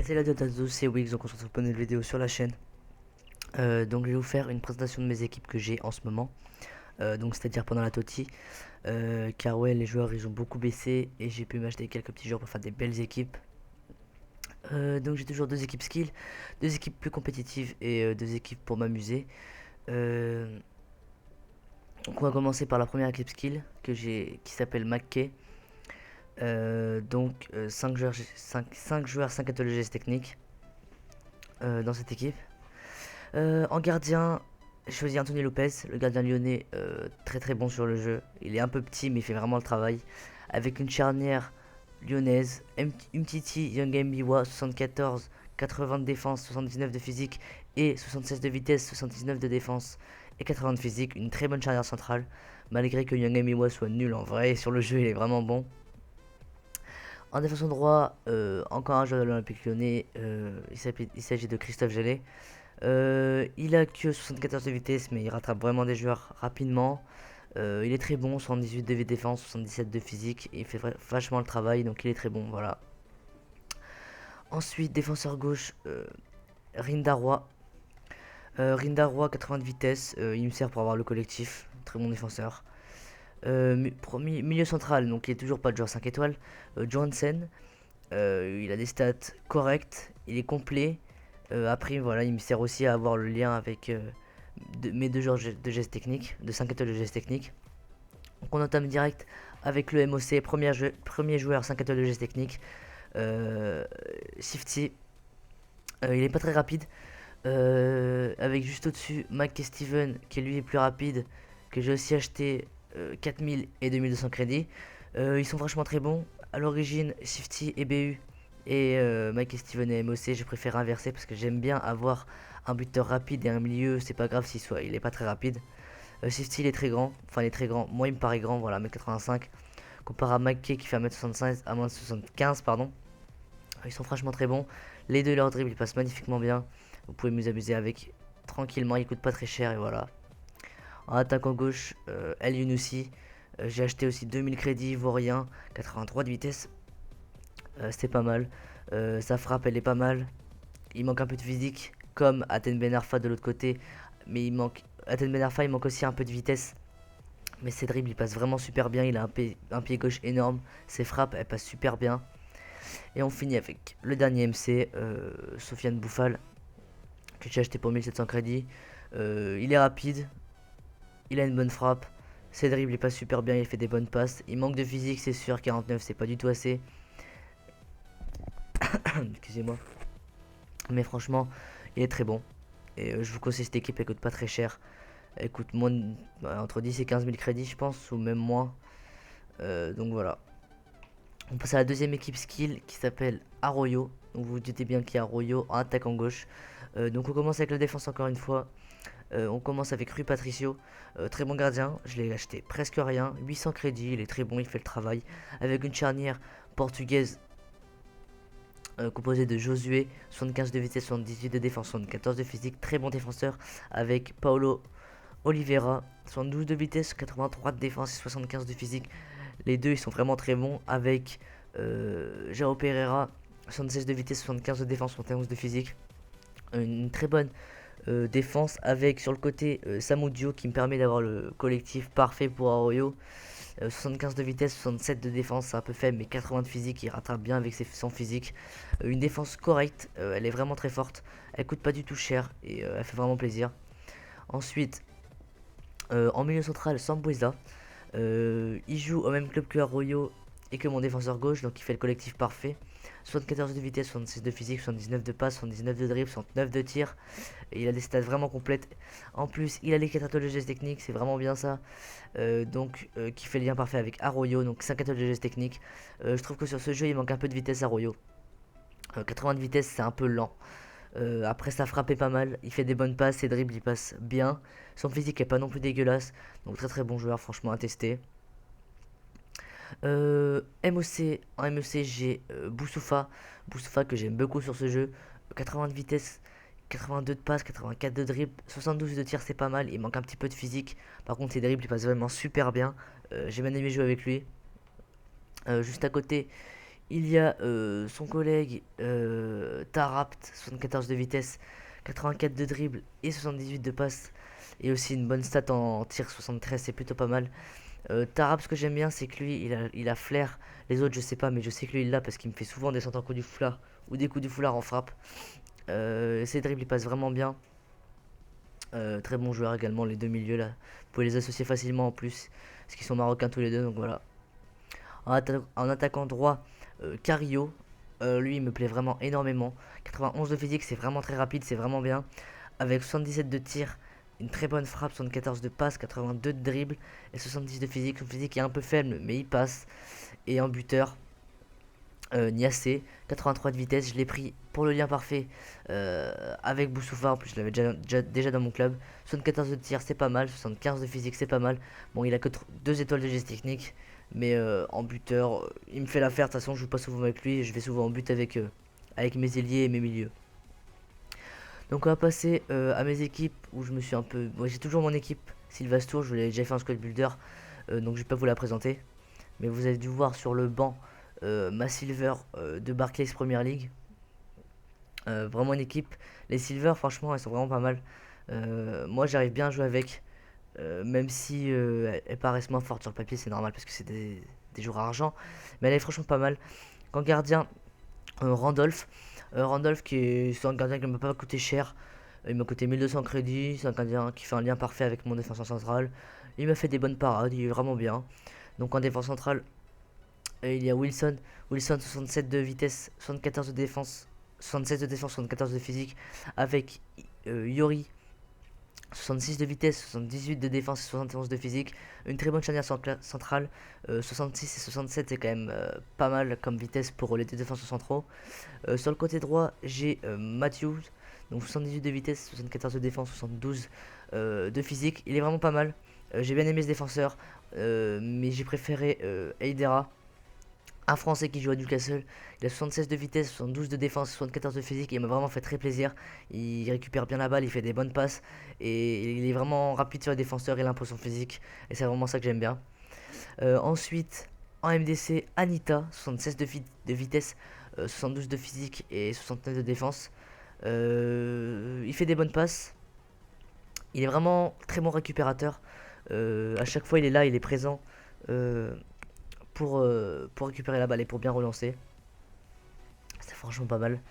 Salut à tous, c'est Wix, donc on se retrouve pour une nouvelle vidéo sur la chaîne. Donc je vais vous faire une présentation de mes équipes que j'ai en ce moment. Donc c'est-à-dire pendant la TOTY. Car ouais, les joueurs ils ont beaucoup baissé et j'ai pu m'acheter quelques petits joueurs pour faire des belles équipes. Donc j'ai toujours deux équipes skill, deux équipes plus compétitives et deux équipes pour m'amuser. Euh, donc on va commencer par la première équipe skill que j'ai qui s'appelle McKay. 5 joueurs, 5 joueurs, 5 ateliers techniques dans cette équipe. En gardien, j'ai choisi Anthony Lopez, le gardien lyonnais, très très bon sur le jeu. Il est un peu petit, mais il fait vraiment le travail. Avec une charnière lyonnaise, Umtiti, Young Mbiwa, 74, 80 de défense, 79 de physique et 76 de vitesse, 79 de défense et 80 de physique. Une très bonne charnière centrale, malgré que Young Mbiwa soit nul en vrai. Sur le jeu, il est vraiment bon. En défenseur droit, encore un joueur de l'Olympique lyonnais, il s'agit de Christophe Gellet. Il a que 74 de vitesse, mais il rattrape vraiment des joueurs rapidement. Il est très bon, 78 de défense, 77 de physique. Et il fait vachement le travail, donc il est très bon, voilà. Ensuite, défenseur gauche, Rindaroy. Rindaroy, 80 de vitesse, il me sert pour avoir le collectif. Très bon défenseur. Milieu central, donc il est toujours pas de joueur 5 étoiles. Johansen, il a des stats correctes, il est complet. Après, voilà, il me sert aussi à avoir le lien avec mes deux joueurs de gestes techniques, de 5 étoiles de gestes techniques. Donc on entame direct avec le MOC, premier joueur 5 étoiles de gestes techniques. Sifty, il est pas très rapide. Avec juste au-dessus Mike et Steven, qui lui est plus rapide, que j'ai aussi acheté 4000 et 2200 crédits. Ils sont franchement très bons. À l'origine, Sifty et BU et Mike et Steven et MOC, je préfère inverser parce que j'aime bien avoir un buteur rapide et un milieu. C'est pas grave il est pas très rapide. Sifty il est très grand, enfin il est très grand. Moi il me paraît grand, voilà, 1m85. Comparé à Mike qui fait 1m76 à moins de 75, pardon. Ils sont franchement très bons. Les deux, leur dribble, ils passent magnifiquement bien. Vous pouvez vous amuser avec tranquillement, ils coûtent pas très cher et voilà. En attaquant gauche, El Younousi. J'ai acheté aussi 2000 crédits ivoiriens, 83 de vitesse. C'était pas mal. Sa frappe, elle est pas mal. Il manque un peu de physique, comme Aten Ben Arfa de l'autre côté. Mais il manque. Aten Ben Arfa, il manque aussi un peu de vitesse. Mais ses dribbles, il passe vraiment super bien. Il a un pied gauche énorme. Ses frappes, elles passent super bien. Et on finit avec le dernier MC, Sofiane Bouffal, que j'ai acheté pour 1700 crédits. Il est rapide, il a une bonne frappe, ses dribbles il passe super bien, il fait des bonnes passes. Il manque de physique, c'est sûr, 49 c'est pas du tout assez. Excusez-moi. Mais franchement, il est très bon. Et je vous conseille cette équipe, elle coûte pas très cher. Elle coûte entre 10 et 15 000 crédits, je pense, ou même moins. Donc voilà. On passe à la deuxième équipe skill qui s'appelle Arroyo. Donc vous vous doutez bien qu'il y a Arroyo en attaque en gauche. Donc on commence avec la défense encore une fois. On commence avec Rui Patricio, très bon gardien, je l'ai acheté presque rien, 800 crédits, il est très bon, il fait le travail. Avec une charnière portugaise composée de Josué, 75 de vitesse, 78 de défense, 74 de physique, très bon défenseur. Avec Paulo Oliveira, 72 de vitesse, 83 de défense et 75 de physique. Les deux ils sont vraiment très bons. Avec João Pereira, 76 de vitesse, 75 de défense, 71 de physique. Une très bonne défense avec sur le côté Samudio qui me permet d'avoir le collectif parfait pour Arroyo. 75 de vitesse, 67 de défense, c'est un peu faible, mais 80 de physique, il rattrape bien avec son physique. Une défense correcte, elle est vraiment très forte, elle coûte pas du tout cher et elle fait vraiment plaisir. Ensuite, en milieu central, Sambueza. Il joue au même club que Arroyo et que mon défenseur gauche, donc il fait le collectif parfait. 74 de vitesse, 66 de physique, 79 de passe, 79 de dribble, 69 de tir. Et il a des stats vraiment complètes. En plus, il a les 4 atouts de gestes techniques, c'est vraiment bien ça. Qui fait le lien parfait avec Arroyo, donc 5 atouts de gestes techniques. Je trouve que sur ce jeu, il manque un peu de vitesse Arroyo. 80 de vitesse, c'est un peu lent. Après, sa frappe est pas mal. Il fait des bonnes passes, ses dribbles, il passe bien. Son physique est pas non plus dégueulasse. Donc, très très bon joueur, franchement, à tester. MOC, en MOC, j'ai Boussoufa. Boussoufa que j'aime beaucoup sur ce jeu. 80 de vitesse, 82 de passe, 84 de dribble, 72 de tir, c'est pas mal. Il manque un petit peu de physique. Par contre, ses dribbles, il passe vraiment super bien. J'ai bien aimé jouer avec lui. Juste à côté, Il y a son collègue Tarapt, 74 de vitesse, 84 de dribble et 78 de passe. Et aussi une bonne stat en tir, 73, c'est plutôt pas mal. Tarap, ce que j'aime bien, c'est que lui, il a flair. Les autres, je sais pas, mais je sais que lui, il l'a parce qu'il me fait souvent des centres en coup du foulard ou des coups du foulard en frappe. Ses dribbles, ils passent vraiment bien. Très bon joueur également, les deux milieux là. Vous pouvez les associer facilement en plus, parce qu'ils sont marocains tous les deux, donc voilà. En attaquant droit, Carillo. Lui, il me plaît vraiment énormément. 91 de physique, c'est vraiment très rapide, c'est vraiment bien. Avec 77 de tir, une très bonne frappe, 74 de passe, 82 de dribble et 70 de physique. Son physique est un peu faible, mais il passe. Et en buteur, Niasse, 83 de vitesse, je l'ai pris pour le lien parfait avec Boussoufa. En plus, je l'avais déjà dans mon club. 74 de tir, c'est pas mal. 75 de physique, c'est pas mal. Bon, il a que 2 étoiles de geste technique, mais en buteur, il me fait l'affaire. De toute façon, je joue pas souvent avec lui. Je vais souvent en but avec mes ailiers et mes milieux. Donc, on va passer à mes équipes où je me suis un peu. Moi, j'ai toujours mon équipe Sylvastour. Je vous l'ai déjà fait un squad builder, donc je vais pas vous la présenter. Mais vous avez dû voir sur le banc ma Silver de Barclays Premier League. Vraiment une équipe. Les Silver, franchement, elles sont vraiment pas mal. Moi, j'arrive bien à jouer avec. Même si elles paraissent moins fortes sur le papier, c'est normal parce que c'est des joueurs à argent. Mais elle est franchement pas mal. Quand gardien, Randolph. Randolph, c'est un gardien qui ne m'a pas coûté cher. Il m'a coûté 1200 crédits. C'est un gardien qui fait un lien parfait avec mon défenseur central. Il m'a fait des bonnes parades. Il est vraiment bien. Donc en défense centrale, il y a Wilson. Wilson, 67 de vitesse, 74 de défense, 76 de défense, 74 de physique. Avec Yori, 66 de vitesse, 78 de défense et 71 de physique. Une très bonne charnière centrale. 66 et 67, c'est quand même pas mal comme vitesse pour les deux défenseurs centraux. Sur le côté droit, j'ai Matthews. Donc 78 de vitesse, 74 de défense, 72 de physique. Il est vraiment pas mal. J'ai bien aimé ce défenseur, mais j'ai préféré Eidera, un Français qui joue à Newcastle. Il a 76 de vitesse, 72 de défense, 74 de physique. Il m'a vraiment fait très plaisir. Il récupère bien la balle, il fait des bonnes passes. Et il est vraiment rapide sur les défenseurs, il impose son physique. Et c'est vraiment ça que j'aime bien. Ensuite, en MDC, Anita, 76 de vitesse, 72 de physique et 69 de défense. Il fait des bonnes passes. Il est vraiment très bon récupérateur. À chaque fois, il est là, il est présent. Euh, pour récupérer la balle et pour bien relancer. C'est franchement pas mal.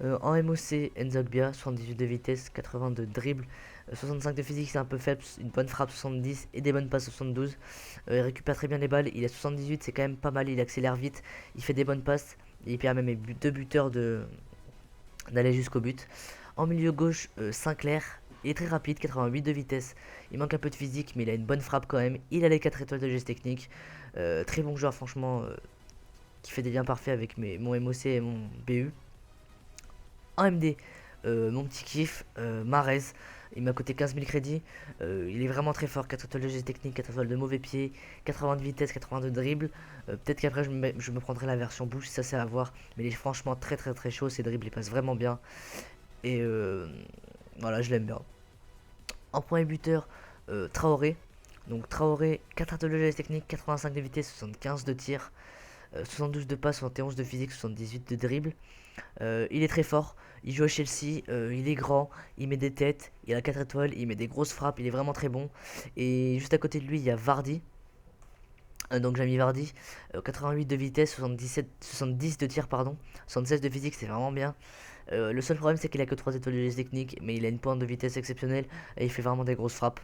En MOC, Nzogbia, 78 de vitesse, 80 de dribble, 65 de physique, c'est un peu faible, une bonne frappe 70 et des bonnes passes 72. Il récupère très bien les balles, il a 78, c'est quand même pas mal, il accélère vite, il fait des bonnes passes, et il permet même deux buteurs d'aller jusqu'au but. En milieu gauche, Sinclair, il est très rapide, 88 de vitesse, il manque un peu de physique, mais il a une bonne frappe quand même, il a les 4 étoiles de geste technique. Très bon joueur, franchement, qui fait des liens parfaits avec mon MOC et mon BU. En MD, mon petit kiff, Marez. Il m'a coûté 15 000 crédits. Il est vraiment très fort. 4 étoiles de geste technique, 4 étoiles de mauvais pied, 80 de vitesse, 80 de dribble. Peut-être qu'après je me prendrai la version bouche, ça c'est à voir. Mais il est franchement très très très chaud. Ses dribbles ils passent vraiment bien. Et voilà, je l'aime bien. En point et buteur, Traoré. Donc Traoré, 4 étoiles de geste technique, 85 de vitesse, 75 de tir. 72 de passe, 71 de physique, 78 de dribble. Il est très fort, il joue à Chelsea, il est grand, il met des têtes, il a 4 étoiles, il met des grosses frappes, il est vraiment très bon. Et juste à côté de lui, il y a Vardy. Donc j'ai mis Vardy, 88 de vitesse, 70 de tir, pardon, 76 de physique, c'est vraiment bien. Le seul problème, c'est qu'il a que 3 étoiles de geste technique, mais il a une pointe de vitesse exceptionnelle et il fait vraiment des grosses frappes.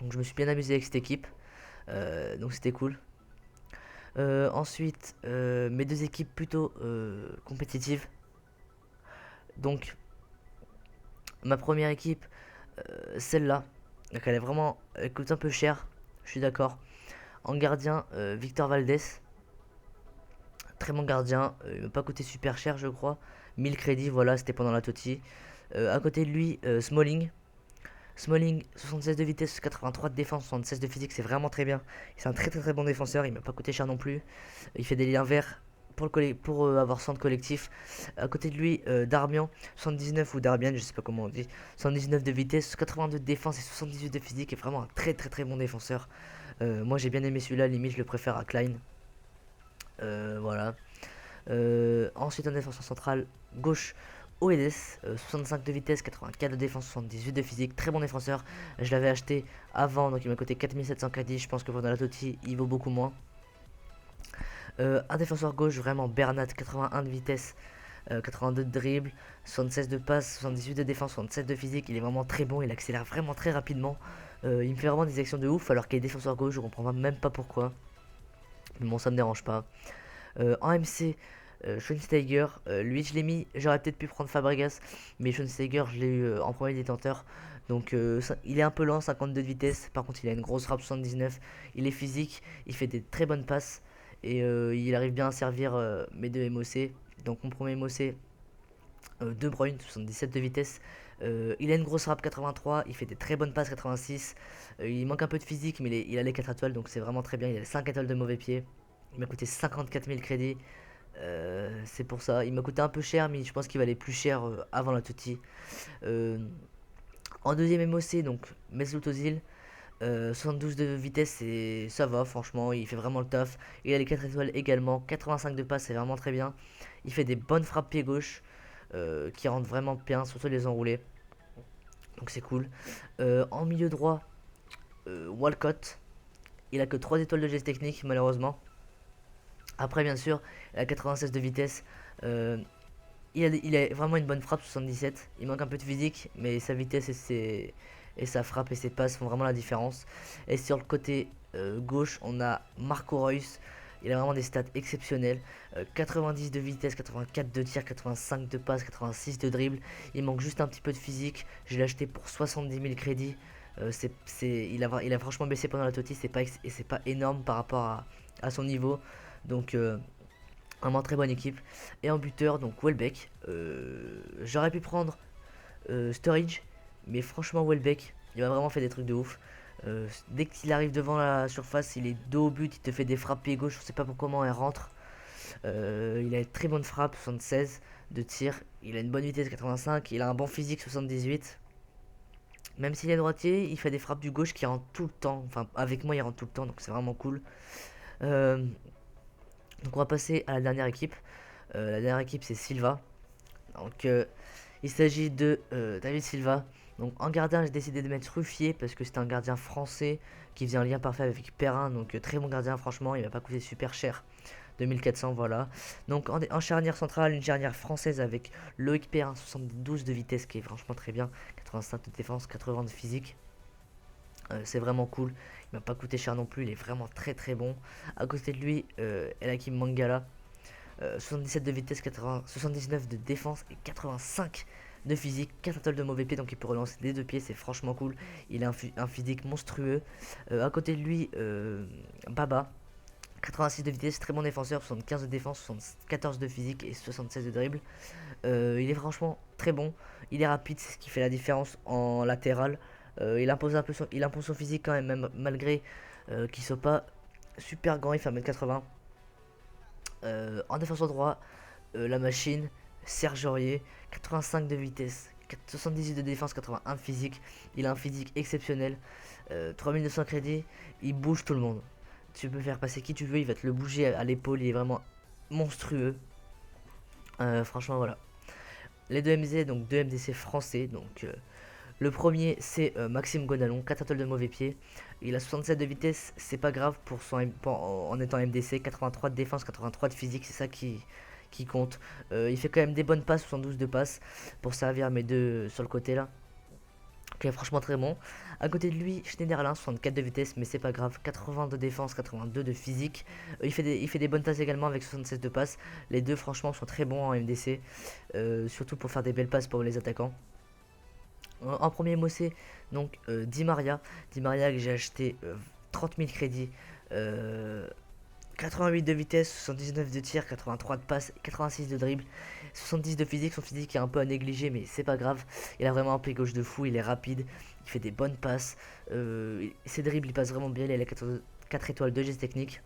Donc je me suis bien amusé avec cette équipe, donc c'était cool. Ensuite, mes deux équipes plutôt compétitives. Donc, ma première équipe, celle-là. Donc, elle coûte un peu cher. Je suis d'accord. En gardien, Victor Valdés. Très bon gardien. Il m'a pas coûté super cher, je crois. 1000 crédits, voilà, c'était pendant la Totti. À côté de lui, Smalling. Smalling, 76 de vitesse, 83 de défense, 76 de physique, c'est vraiment très bien. C'est un très très très bon défenseur, il m'a pas coûté cher non plus. Il fait des liens verts pour avoir centre collectif. À côté de lui, Darmian, 79 ou Darmian, je sais pas comment on dit. 79 de vitesse, 82 de défense et 78 de physique, est vraiment un très très très bon défenseur. Moi j'ai bien aimé celui-là, limite je le préfère à Klein. Voilà. Ensuite, un défenseur central gauche, Oedes, 65 de vitesse, 84 de défense, 78 de physique, très bon défenseur. Je l'avais acheté avant, donc il m'a coûté 4700 crédits. Je pense que pendant la TOTY, il vaut beaucoup moins. Un défenseur gauche, vraiment Bernat, 81 de vitesse, 82 de dribble, 76 de passe, 78 de défense, 67 de physique. Il est vraiment très bon, il accélère vraiment très rapidement. Il me fait vraiment des actions de ouf, alors qu'il est défenseur gauche, je comprends même pas pourquoi. Mais bon, ça me dérange pas. En MC, Schweinsteiger, lui je l'ai mis, j'aurais peut-être pu prendre Fabregas, mais Schweinsteiger je l'ai eu en premier détenteur. Donc il est un peu lent, 52 de vitesse, par contre il a une grosse frappe 79, il est physique, il fait des très bonnes passes et il arrive bien à servir mes deux MOC. Donc mon premier MOC, De Bruyne, 77 de vitesse. Il a une grosse frappe 83, il fait des très bonnes passes 86. Il manque un peu de physique, mais il a les 4 étoiles, donc c'est vraiment très bien. Il a les 5 étoiles de mauvais pied. Il m'a coûté 54 000 crédits. C'est pour ça. Il m'a coûté un peu cher, mais je pense qu'il valait plus cher avant la TOTY. Euh, En deuxième MOC, donc Mesut Özil, 72 de vitesse, et ça va, franchement, il fait vraiment le taf. Il a les 4 étoiles également, 85 de passe, c'est vraiment très bien. Il fait des bonnes frappes pied gauche qui rentrent vraiment bien, surtout les enroulés. Donc c'est cool. En milieu droit, Walcott, il a que 3 étoiles de geste technique, malheureusement. Après, bien sûr, il a 96 de vitesse. Euh, il a vraiment une bonne frappe, 77. Il manque un peu de physique, mais sa vitesse et sa frappe et ses passes font vraiment la différence. Et sur le côté gauche, on a Marco Reus. Il a vraiment des stats exceptionnelles. 90 de vitesse, 84 de tir, 85 de passe, 86 de dribble. Il manque juste un petit peu de physique. Je l'ai acheté pour 70 000 crédits. Il a franchement baissé pendant la TOTY. C'est pas énorme par rapport à son niveau. Donc vraiment très bonne équipe. Et en buteur, donc Welbeck. J'aurais pu prendre Sturridge, mais franchement Welbeck, il a vraiment fait des trucs de ouf. Dès qu'il arrive devant la surface, il est dos au but, il te fait des frappes pied gauche, je sais pas comment elle rentre. Il a une très bonne frappe, 76 de tir. Il a une bonne vitesse, 85. Il a un bon physique, 78. Même s'il est droitier, il fait des frappes du gauche qui rentrent tout le temps. Enfin, avec moi, il rentre tout le temps, donc c'est vraiment cool. Euh, donc on va passer à la dernière équipe. La dernière équipe, c'est Silva. Donc il s'agit de David Silva. Donc en gardien, j'ai décidé de mettre Ruffier parce que c'est un gardien français qui faisait un lien parfait avec Perrin. Donc très bon gardien, franchement, il va pas coûter super cher. 2400, voilà. Donc en charnière centrale, une charnière française avec Loïc Perrin, 72 de vitesse qui est franchement très bien. 85 de défense, 80 de physique. C'est vraiment cool. Il m'a pas coûté cher non plus, il est vraiment très très bon. À côté de lui, Elakim Mangala, 77 de vitesse, 79 de défense et 85 de physique, 4 étoiles de mauvais pied, donc il peut relancer des deux pieds, c'est franchement cool. Il a un physique monstrueux. À côté de lui, Baba, 86 de vitesse, très bon défenseur, 75 de défense, 74 de physique et 76 de dribble. Il est franchement très bon. Il est rapide, c'est ce qui fait la différence en latéral. Il impose son physique quand même malgré qu'il soit pas super grand, il fait 1m80. En défenseur droit, la machine, Serge Aurier, 85 de vitesse, 78 de défense, 81 de physique. Il a un physique exceptionnel. 3200 crédits, il bouge tout le monde. Tu peux faire passer qui tu veux, il va te le bouger à l'épaule, il est vraiment monstrueux. Franchement, voilà. Les deux MZ, donc deux MDC français. Donc, le premier, c'est Maxime Gonalon, 4 étoiles de mauvais pied. Il a 67 de vitesse, c'est pas grave en étant MDC. 83 de défense, 83 de physique, c'est ça qui compte. Il fait quand même des bonnes passes, 72 de passes, pour servir mes deux sur le côté là. Qui est franchement très bon. À côté de lui, Schneiderlin, 64 de vitesse, mais c'est pas grave. 80 de défense, 82 de physique. Il fait des bonnes passes également avec 76 de passes. Les deux, franchement, sont très bons en MDC. Surtout pour faire des belles passes pour les attaquants. En premier MOC, donc Di Maria. Di Maria que j'ai acheté 30 000 crédits. 88 de vitesse, 79 de tir, 83 de passe, 86 de dribble, 70 de physique. Son physique est un peu à négliger, mais c'est pas grave. Il a vraiment un pied gauche de fou, il est rapide, il fait des bonnes passes. Ses dribbles, il passe vraiment bien, il a 4 étoiles de geste technique.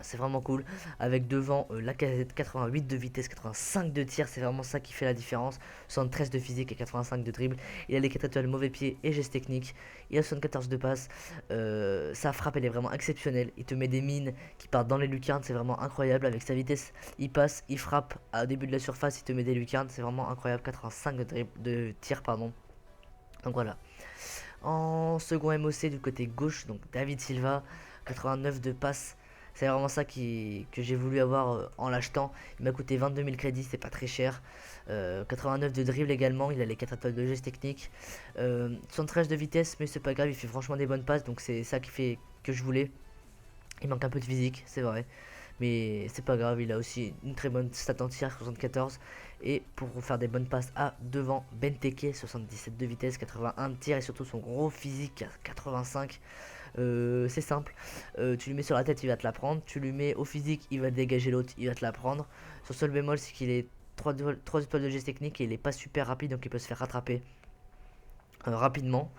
c'est vraiment cool. Avec devant la casette, 88 de vitesse, 85 de tir, c'est vraiment ça qui fait la différence. 73 de physique et 85 de dribble. Il a les 4 étoiles mauvais pied et gestes techniques. Il a 74 de passe. Sa frappe, elle est vraiment exceptionnelle. Il te met des mines qui partent dans les lucarnes, c'est vraiment incroyable. Avec sa vitesse, il passe, il frappe au début de la surface, il te met des lucarnes, c'est vraiment incroyable. 85 de tir, pardon. Donc voilà. En second MOC du côté gauche, donc David Silva, 89 de passe. C'est vraiment ça que j'ai voulu avoir en l'achetant. Il m'a coûté 22 000 crédits, c'est pas très cher. 89 de dribble également, il a les 4 étoiles de geste technique. 73 de vitesse, mais c'est pas grave, il fait franchement des bonnes passes, donc c'est ça qui fait que je voulais. Il manque un peu de physique, c'est vrai. Mais c'est pas grave, il a aussi une très bonne stat en tir, 74. Et pour faire des bonnes passes à devant, Benteke, 77 de vitesse, 81 de tir et surtout son gros physique, 85. C'est simple, tu lui mets sur la tête, il va te la prendre. Tu lui mets au physique, il va dégager l'autre, il va te la prendre. Son seul bémol, c'est qu'il est 3 étoiles de geste technique et il est pas super rapide, donc il peut se faire rattraper rapidement.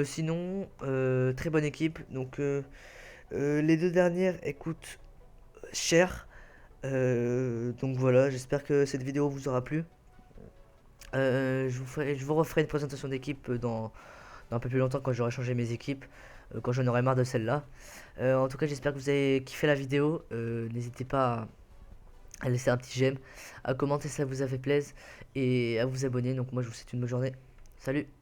Sinon, très bonne équipe. Donc, les deux dernières, écoute, cher. Donc voilà, j'espère que cette vidéo vous aura plu. Je vous referai une présentation d'équipe dans un peu plus longtemps quand j'aurai changé mes équipes, quand j'en aurai marre de celle-là. En tout cas, j'espère que vous avez kiffé la vidéo. N'hésitez pas à laisser un petit j'aime, à commenter si ça vous a fait plaisir et à vous abonner. Donc moi, je vous souhaite une bonne journée. Salut!